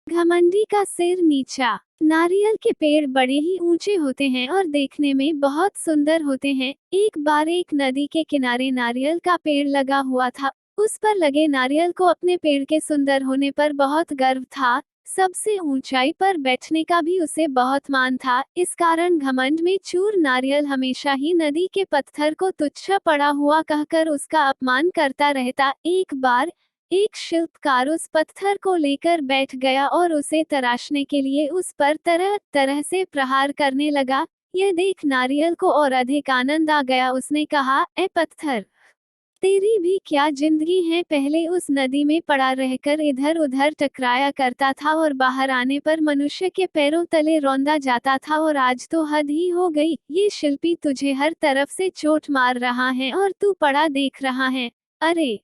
घमंडी का सिर नीचा। नारियल के पेड़ बड़े ही ऊंचे होते हैं और देखने में बहुत सुंदर होते हैं। एक बार एक नदी के किनारे नारियल का पेड़ लगा हुआ था। उस पर लगे नारियल को अपने पेड़ के सुंदर होने पर बहुत गर्व था। सबसे ऊंचाई पर बैठने का भी उसे बहुत मान था। इस कारण घमंड में चूर नारियल हमेशा ही नदी के पत्थर को तुच्छ पड़ा हुआ कहकर उसका अपमान करता रहता। एक बार एक शिल्पकार उस पत्थर को लेकर बैठ गया और उसे तराशने के लिए उस पर तरह तरह से प्रहार करने लगा। यह देख नारियल को और अधिक आनंद आ गया। उसने कहा, ए पत्थर, तेरी भी क्या जिंदगी है। पहले उस नदी में पड़ा रहकर इधर उधर टकराया करता था और बाहर आने पर मनुष्य के पैरों तले रौंदा जाता था, और आज तो हद ही हो गई। ये शिल्पी तुझे हर तरफ से चोट मार रहा है और तू पड़ा देख रहा है। अरे,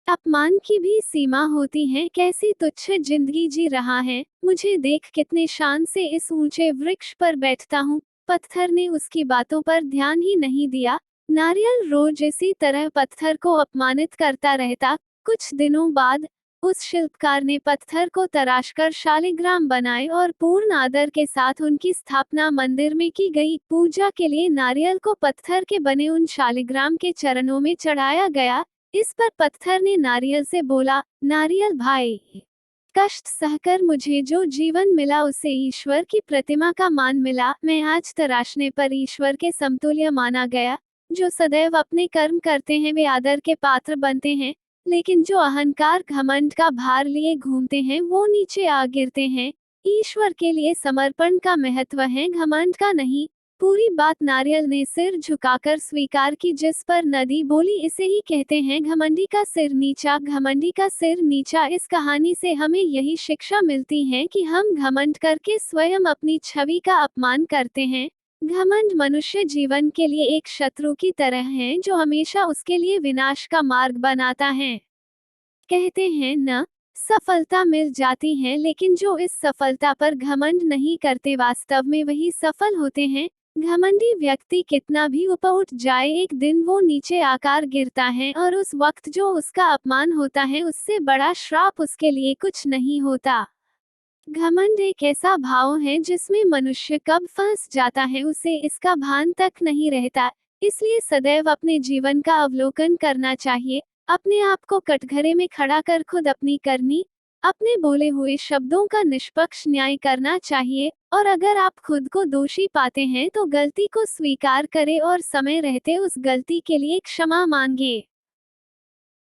अपमान की भी सीमा होती है। कैसी तुच्छ जिंदगी जी रहा है। मुझे देख कितने शान से इस ऊंचे वृक्ष पर बैठता हूँ। पत्थर ने उसकी बातों पर ध्यान ही नहीं दिया। नारियल रोज इसी तरह पत्थर को अपमानित करता रहता। कुछ दिनों बाद उस शिल्पकार ने पत्थर को तराशकर शालिग्राम बनाए और पूर्ण आदर के साथ उनकी स्थापना मंदिर में की गई। पूजा के लिए नारियल को पत्थर के बने उन शालिग्राम के चरणों में चढ़ाया गया। इस पर पत्थर ने नारियल से बोला, नारियल भाई, कष्ट सहकर मुझे जो जीवन मिला उसे ईश्वर की प्रतिमा का मान मिला। मैं आज तराशने पर ईश्वर के समतुल्य माना गया। जो सदैव अपने कर्म करते हैं वे आदर के पात्र बनते हैं, लेकिन जो अहंकार घमंड का भार लिए घूमते हैं वो नीचे आ गिरते हैं। ईश्वर के लिए समर्पण का महत्व है, घमंड का नहीं। पूरी बात नारियल ने सिर झुकाकर स्वीकार की, जिस पर नदी बोली, इसे ही कहते हैं घमंडी का सिर नीचा। घमंडी का सिर नीचा। इस कहानी से हमें यही शिक्षा मिलती है कि हम घमंड करके स्वयं अपनी छवि का अपमान करते हैं। घमंड मनुष्य जीवन के लिए एक शत्रु की तरह है जो हमेशा उसके लिए विनाश का मार्ग बनाता है। कहते हैं न, सफलता मिल जाती है, लेकिन जो इस सफलता पर घमंड नहीं करते वास्तव में वही सफल होते हैं। घमंडी व्यक्ति कितना भी ऊपर उठ जाए, एक दिन वो नीचे आकर गिरता है, और उस वक्त जो उसका अपमान होता है उससे बड़ा श्राप उसके लिए कुछ नहीं होता। घमंड एक ऐसा भाव है जिसमें मनुष्य कब फंस जाता है उसे इसका भान तक नहीं रहता। इसलिए सदैव अपने जीवन का अवलोकन करना चाहिए। अपने आप को कटघरे में खड़ा कर खुद अपनी करनी, अपने बोले हुए शब्दों का निष्पक्ष न्याय करना चाहिए। और अगर आप खुद को दोषी पाते हैं तो गलती को स्वीकार करें और समय रहते उस गलती के लिए क्षमा मांगे।